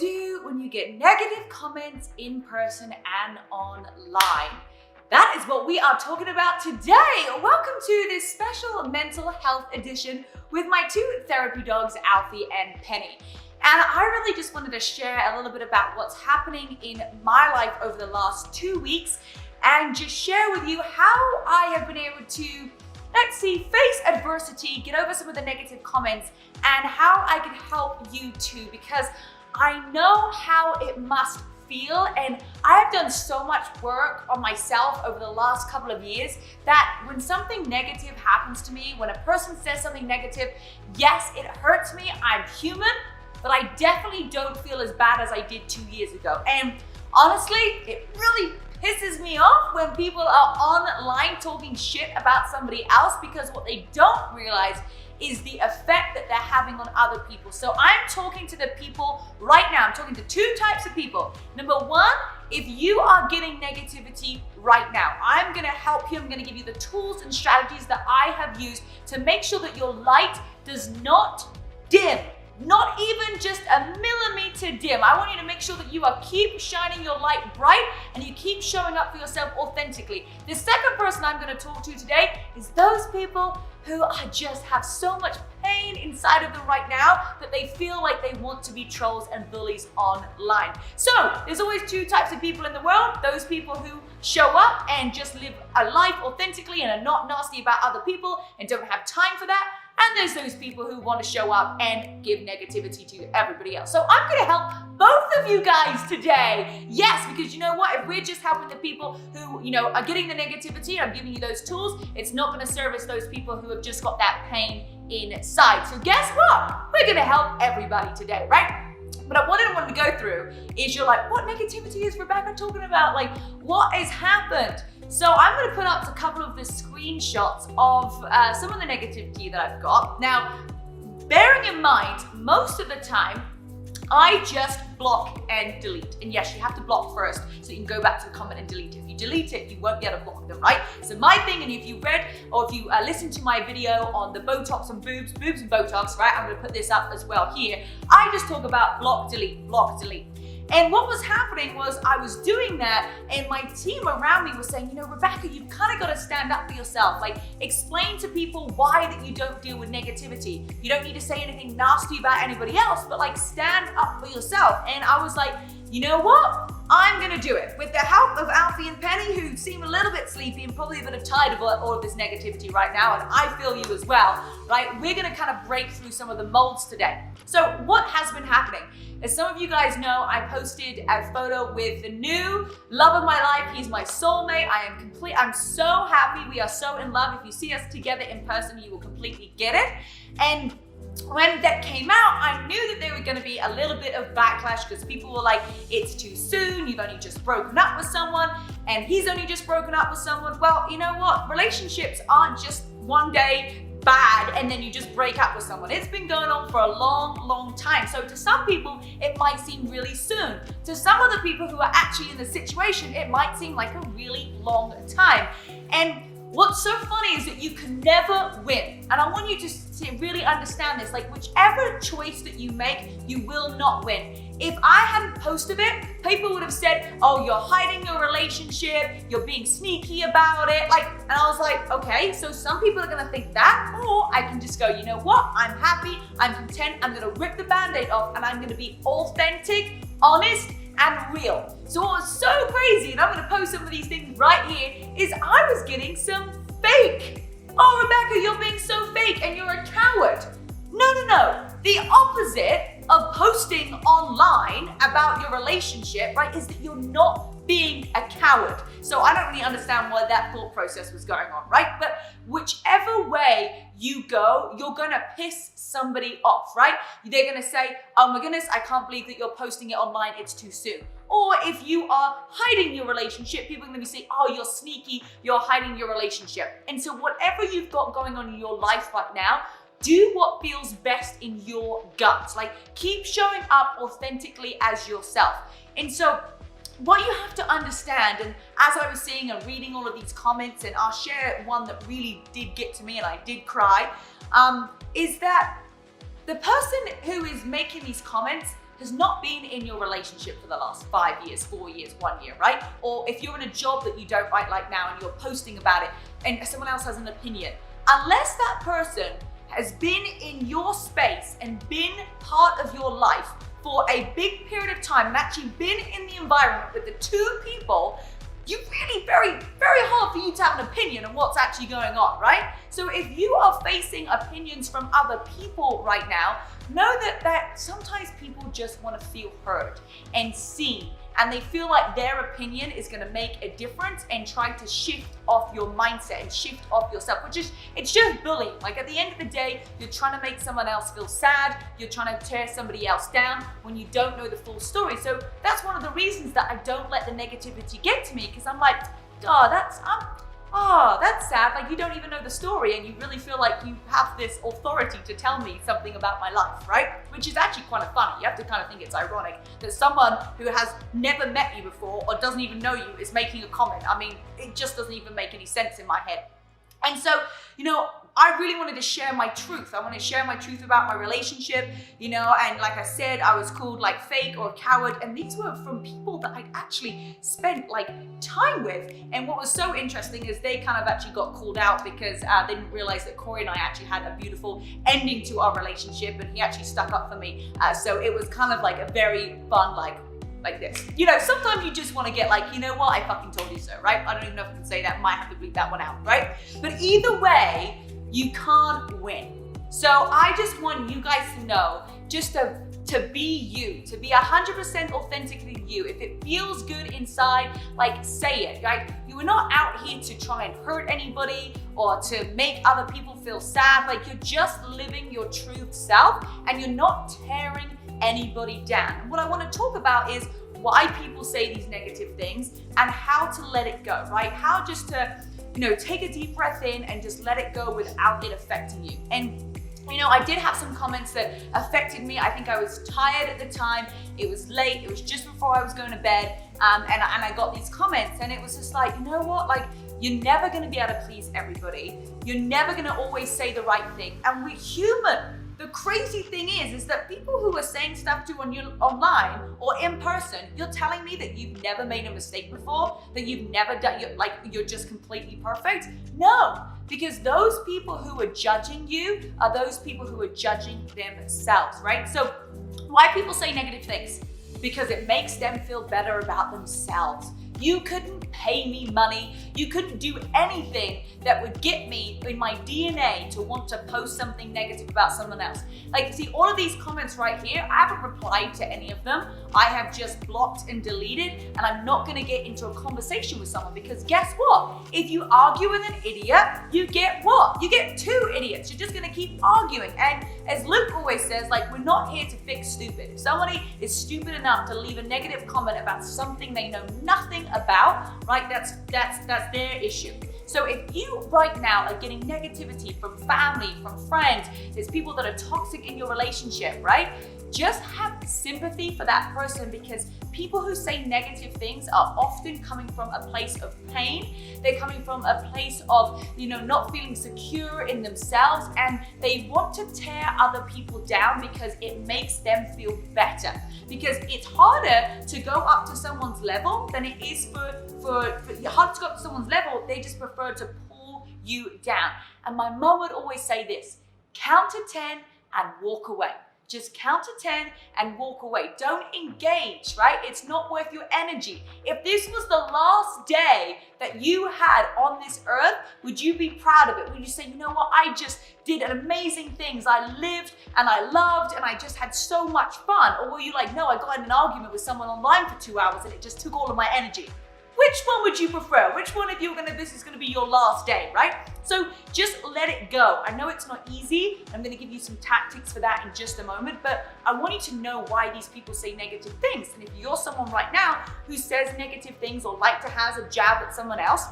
do when you get negative comments in person and online? That is what we are talking about today. Welcome to this special mental health edition with my two therapy dogs, Alfie and Penny. And I really just wanted to share a little bit about what's happening in my life over the last 2 weeks and just share with you how I have been able to, face adversity, get over some of the negative comments, and how I can help you too, because I know how it must feel, and I have done so much work on myself over the last couple of years that when something negative happens to me, when a person says something negative, yes, it hurts me, I'm human, but I definitely don't feel as bad as I did 2 years ago. And honestly, it really pisses me off when people are online talking shit about somebody else, because what they don't realize is the effect that they're having on other people. So I'm talking to the people right now. I'm talking to two types of people. Number one, if you are getting negativity right now, I'm gonna help you. I'm gonna give you the tools and strategies that I have used to make sure that your light does not dim. Not even just a millimeter dim. I want you to make sure that you are keep shining your light bright and you keep showing up for yourself authentically. The second person I'm going to talk to today is those people who just have so much pain inside of them right now that they feel like they want to be trolls and bullies online. So there's always two types of people in the world. Those people who show up and just live a life authentically and are not nasty about other people and don't have time for that. And there's those people who want to show up and give negativity to everybody else. So I'm going to help both of you guys today. Yes, because you know what? If we're just helping the people who, are getting the negativity, I'm giving you those tools, it's not going to service those people who have just got that pain inside. So guess what? We're going to help everybody today, right? But what I wanted to go through is you're like, what negativity is Rebecca talking about? Like, what has happened? So I'm going to put up a couple of the screenshots of some of the negativity that I've got. Now, bearing in mind, most of the time, I just block and delete. And yes, you have to block first so you can go back to the comment and delete it. If you delete it, you won't be able to block them, right? So my thing, and if you read or if you listened to my video on the Botox and boobs and Botox, right? I'm going to put this up as well here. I just talk about block, delete, block, delete. And what was happening was I was doing that and my team around me was saying, Rebecca, you've kind of got to stand up for yourself. Like, explain to people why that you don't deal with negativity. You don't need to say anything nasty about anybody else, but like stand up for yourself. And I was like, you know what? I'm gonna do it. With the help of Alfie and Penny, who seem a little bit sleepy and probably a bit tired of all of this negativity right now, and I feel you as well, right? We're gonna kind of break through some of the molds today. So what has been happening? As some of you guys know, I posted a photo with the new love of my life. He's my soulmate. I'm so happy. We are so in love. If you see us together in person, you will completely get it. And when that came out, I knew that there were going to be a little bit of backlash because people were like, it's too soon, you've only just broken up with someone, and he's only just broken up with someone. Well, you know what? Relationships aren't just one day bad and then you just break up with someone. It's been going on for a long, long time. So to some people, it might seem really soon. To some other people who are actually in the situation, it might seem like a really long time. And what's so funny is that you can never win. And I want you to really understand this. Like, whichever choice that you make, you will not win. If I hadn't posted it, people would have said, oh, you're hiding your relationship, you're being sneaky about it. And I was like, okay, so some people are gonna think that, or I can just go, you know what? I'm happy, I'm content, I'm gonna rip the Band-Aid off and I'm gonna be authentic, honest, and real. So what was so crazy, and I'm gonna post some of these things right here, is I was getting some fake. Oh, Rebecca, you're being so fake and you're a coward. No. The opposite of posting online about your relationship, right, is that you're not being a coward. So I don't really understand why that thought process was going on, right? But whichever way you go, you're gonna piss somebody off, right? They're gonna say, oh my goodness, I can't believe that you're posting it online, it's too soon. Or if you are hiding your relationship, people are gonna say, oh, you're sneaky, you're hiding your relationship. And so whatever you've got going on in your life right now, do what feels best in your gut. Like, keep showing up authentically as yourself. And so what you have to understand, and as I was seeing and reading all of these comments, and I'll share one that really did get to me and I did cry, is that the person who is making these comments has not been in your relationship for the last 5 years, 4 years, 1 year, right? Or if you're in a job that you don't like now and you're posting about it and someone else has an opinion, unless that person has been in your space and been part of your life for a big period of time and actually been in the environment with the two people, you really very hard for you to have an opinion on what's actually going on, right? So if you are facing opinions from other people right now, know that sometimes people just want to feel heard and seen, and they feel like their opinion is going to make a difference and try to shift off your mindset and shift off yourself, which is, it's just bullying. Like at the end of the day, you're trying to make someone else feel sad, you're trying to tear somebody else down when you don't know the full story. So that's one of the reasons that I don't let the negativity get to me, because I'm like, that's sad. Like you don't even know the story and you really feel like you have this authority to tell me something about my life, right? Which is actually kind of funny. You have to kind of think it's ironic that someone who has never met you before or doesn't even know you is making a comment. I mean, it just doesn't even make any sense in my head. And so, I really wanted to share my truth. I want to share my truth about my relationship, and like I said, I was called like fake or coward, and these were from people that I'd actually spent like time with. And what was so interesting is they kind of actually got called out because they didn't realize that Corey and I actually had a beautiful ending to our relationship, and he actually stuck up for me. So it was kind of like a very fun, like this. Sometimes you just want to get like, you know what, I fucking told you so, right? I don't even know if I can say that, might have to bleep that one out, right? But either way, you can't win. So I just want you guys to know, just to be you, to be 100% authentically you. If it feels good inside, like say it, right? You are not out here to try and hurt anybody or to make other people feel sad. Like you're just living your true self and you're not tearing anybody down. And what I want to talk about is why people say these negative things and how to let it go, right? How just to, take a deep breath in and just let it go without it affecting you. And I did have some comments that affected me. I think I was tired at the time. It was late. It was just before I was going to bed. And I got these comments and it was just like, you know what? Like, you're never going to be able to please everybody. You're never going to always say the right thing. And we're human. The crazy thing is that people who are saying stuff to you online or in person, you're telling me that you've never made a mistake before, that you've never done, you're just completely perfect? No, because those people who are judging you are those people who are judging themselves, right? So why people say negative things? Because it makes them feel better about themselves. You couldn't pay me money. You couldn't do anything that would get me in my DNA to want to post something negative about someone else. Like, see, all of these comments right here, I haven't replied to any of them. I have just blocked and deleted, and I'm not gonna get into a conversation with someone because guess what? If you argue with an idiot, you get what? You get two idiots. You're just gonna keep arguing. And as Luke always says, like, we're not here to fix stupid. If somebody is stupid enough to leave a negative comment about something they know nothing about, right, that's their issue. So if you right now are getting negativity from family, from friends, there's people that are toxic in your relationship, right? Just have sympathy for that person, because people who say negative things are often coming from a place of pain. They're coming from a place of, not feeling secure in themselves, and they want to tear other people down because it makes them feel better. Because it's harder to go up to someone's level than it is hard to go up to someone's level. They just prefer to pull you down. And my mom would always say this: count to 10 and walk away. Just count to 10 and walk away. Don't engage, right? It's not worth your energy. If this was the last day that you had on this earth, would you be proud of it? Would you say, you know what? I just did amazing things. I lived and I loved and I just had so much fun. Or were you like, no, I got in an argument with someone online for 2 hours and it just took all of my energy? Which one would you prefer? Which one of you this is gonna be your last day, right? So just let it go. I know it's not easy. I'm gonna give you some tactics for that in just a moment, but I want you to know why these people say negative things. And if you're someone right now who says negative things or like to has a jab at someone else,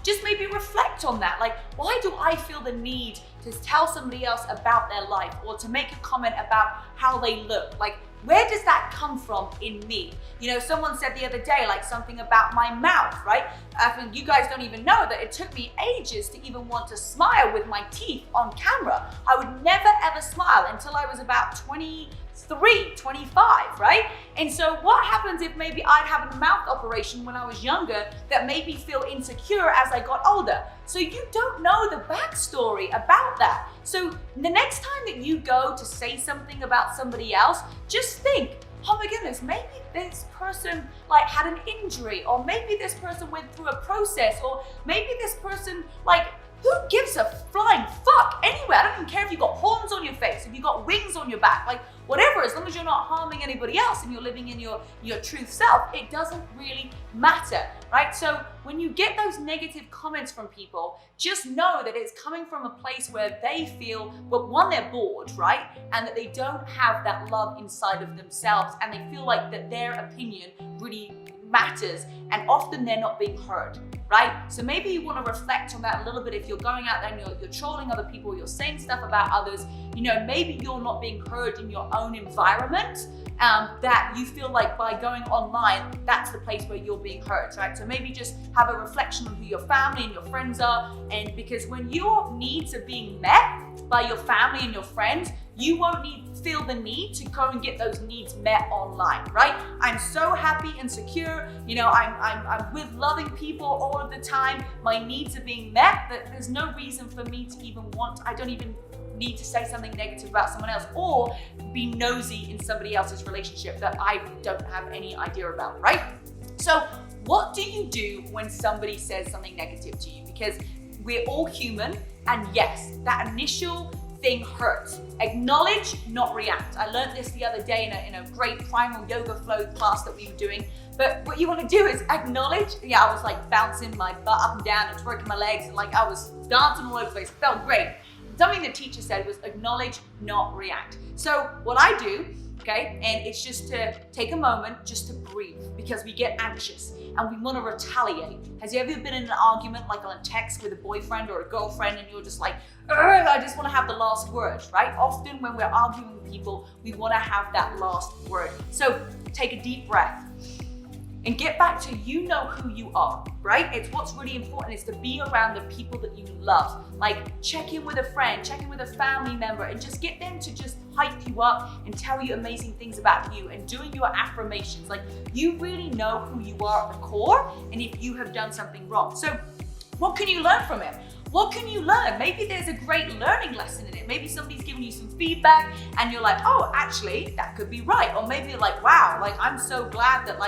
just maybe reflect on that. Like, why do I feel the need to tell somebody else about their life or to make a comment about how they look? Like, where does that come from in me? Someone said the other day, like something about my mouth, right? I mean, you guys don't even know that it took me ages to even want to smile with my teeth on camera. I would never ever smile until I was about 23 25, right? And so what happens if maybe I'd have a mouth operation when I was younger that made me feel insecure as I got older? So you don't know the backstory about that. So the next time that you go to say something about somebody else, just think, oh my goodness, maybe this person like had an injury, or maybe this person went through a process, or maybe this person like, who gives a flying fuck anyway? I don't even care if you got horns on your face, if you got wings on your back, like whatever, as long as you're not harming anybody else and you're living in your truth self, it doesn't really matter, right? So when you get those negative comments from people, just know that it's coming from a place where they feel, well, one, they're bored, right? And that they don't have that love inside of themselves, and they feel like that their opinion really matters, and often they're not being heard, right? So maybe you want to reflect on that a little bit. If you're going out there and you're trolling other people, you're saying stuff about others, maybe you're not being heard in your own environment, that you feel like by going online, that's the place where you're being heard, right? So maybe just have a reflection on who your family and your friends are, and because when your needs are being met by your family and your friends, you won't feel the need to go and get those needs met online, right? I'm so happy and secure, I'm with loving people all of the time, my needs are being met, that there's no reason for me to even I don't even need to say something negative about someone else or be nosy in somebody else's relationship that I don't have any idea about, right? So what do you do when somebody says something negative to you? Because we're all human, and yes, that initial thing hurts. Acknowledge, not react. I learned this the other day in a great primal yoga flow class that we were doing. But what you want to do is acknowledge. I was like bouncing my butt up and down and twerking my legs, and like I was dancing all over the place. It felt great. Something the teacher said was acknowledge, not react. So what I do, okay, and it's just to take a moment just to breathe, because we get anxious and we want to retaliate. Has you ever been in an argument, like on a text with a boyfriend or a girlfriend, and you're just like, I just want to have the last word, right? Often when we're arguing with people, we want to have that last word. So take a deep breath and get back to who you are, right? It's what's really important is to be around the people that you love. Like check in with a friend, check in with a family member, and just get them to just hype you up and tell you amazing things about you, and doing your affirmations. Like you really know who you are at the core, and if you have done something wrong. So what can you learn from it? What can you learn? Maybe there's a great learning lesson in it. Maybe somebody's giving you some feedback and you're like, oh, actually, that could be right. Or maybe you're like, wow, like I'm so glad that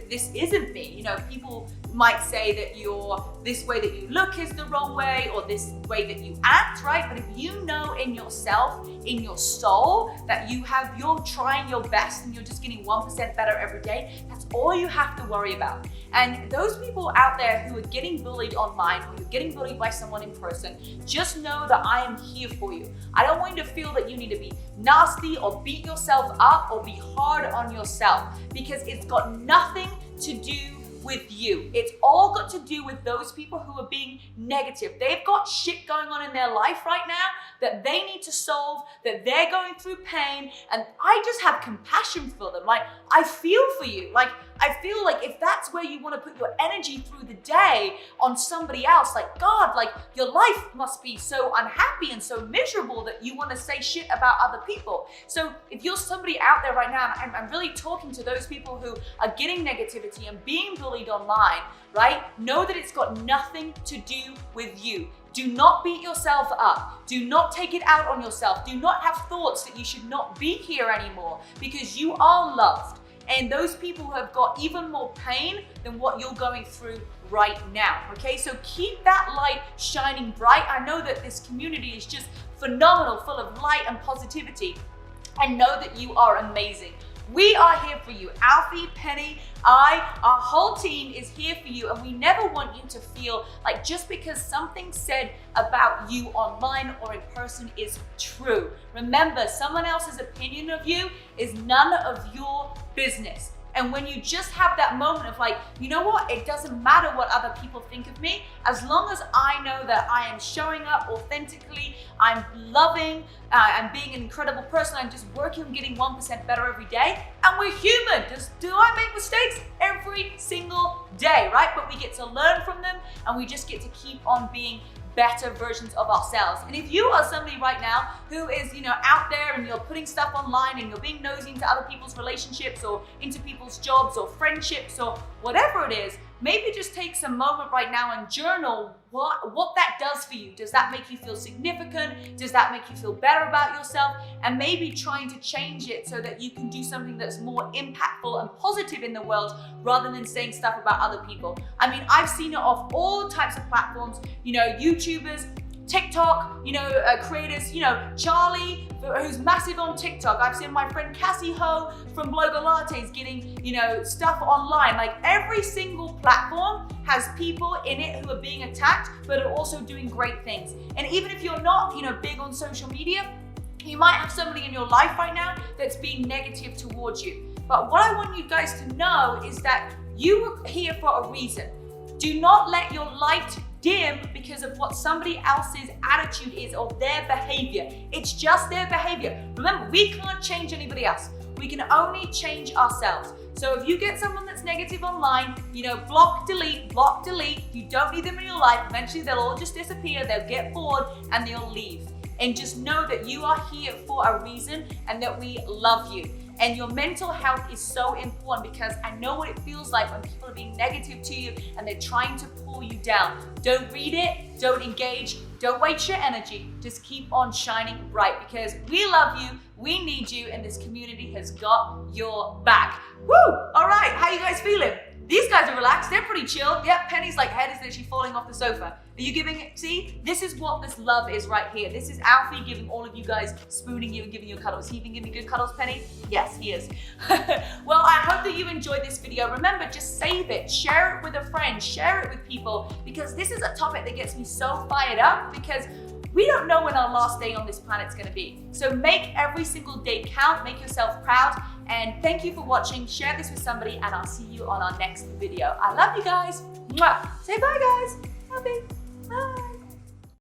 this isn't me. People might say that this way that you look is the wrong way, or this way that you act, right? But if you know in yourself, in your soul, that you're trying your best and you're just getting 1% better every day, that's all you have to worry about. And those people out there who are getting bullied online, or you're getting bullied by someone in person, just know that I am here for you. I don't want you to feel that you need to be nasty or beat yourself up or be hard on yourself, because it's got nothing to do with you. It's all got to do with those people who are being negative. They've got shit going on in their life right now that they need to solve, that they're going through pain, and I just have compassion for them. Like, I feel for you. Like, I feel like if that's where you want to put your energy through the day on somebody else, like, God, like your life must be so unhappy and so miserable that you want to say shit about other people. So if you're somebody out there right now, and I'm really talking to those people who are getting negativity and being bullied online, right? Know that it's got nothing to do with you. Do not beat yourself up. Do not take it out on yourself. Do not have thoughts that you should not be here anymore, because you are loved. And those people have got even more pain than what you're going through right now, okay? So keep that light shining bright. I know that this community is just phenomenal, full of light and positivity, and know that you are amazing. We are here for you. Alfie, Penny, our whole team is here for you, and we never want you to feel like just because something said about you online or in person is true. Remember, someone else's opinion of you is none of your business. And when you just have that moment of like, you know what, it doesn't matter what other people think of me, as long as I know that I am showing up authentically, I'm loving, I'm being an incredible person, I'm just working on getting 1% better every day, and we're human. Do I make mistakes? Every single day, right? But we get to learn from them, and we just get to keep on being better versions of ourselves. And if you are somebody right now who is, out there and you're putting stuff online and you're being nosy into other people's relationships or into people's jobs or friendships or whatever it is, maybe just take some moment right now and journal what that does for you. Does that make you feel significant? Does that make you feel better about yourself? And maybe trying to change it so that you can do something that's more impactful and positive in the world rather than saying stuff about other people. I mean, I've seen it off all types of platforms, YouTubers, TikTok, creators, Charlie, who's massive on TikTok. I've seen my friend Cassie Ho from Blogger Lattes getting, stuff online. Like every single platform has people in it who are being attacked, but are also doing great things. And even if you're not, big on social media, you might have somebody in your life right now that's being negative towards you. But what I want you guys to know is that you were here for a reason. Do not let your light dim because of what somebody else's attitude is or their behavior. It's just their behavior. Remember, we can't change anybody else. We can only change ourselves. So if you get someone that's negative online, block, delete. You don't need them in your life. Eventually they'll all just disappear. They'll get bored and they'll leave. And just know that you are here for a reason and that we love you. And your mental health is so important because I know what it feels like when people are being negative to you and they're trying to pull you down. Don't read it, don't engage, don't waste your energy. Just keep on shining bright because we love you, we need you, and this community has got your back. Woo! All right, how you guys feeling? These guys are relaxed, they're pretty chill. Yep, Penny's head is literally falling off the sofa. Are you giving it? See, this is what this love is right here. This is Alfie giving all of you guys, spooning you and giving you cuddles. He even give me good cuddles, Penny? Yes, he is. Well, I hope that you enjoyed this video. Remember, just save it, share it with a friend, share it with people, because this is a topic that gets me so fired up because we don't know when our last day on this planet's gonna be. So make every single day count, make yourself proud, and thank you for watching. Share this with somebody, and I'll see you on our next video. I love you guys. Mwah. Say bye, guys.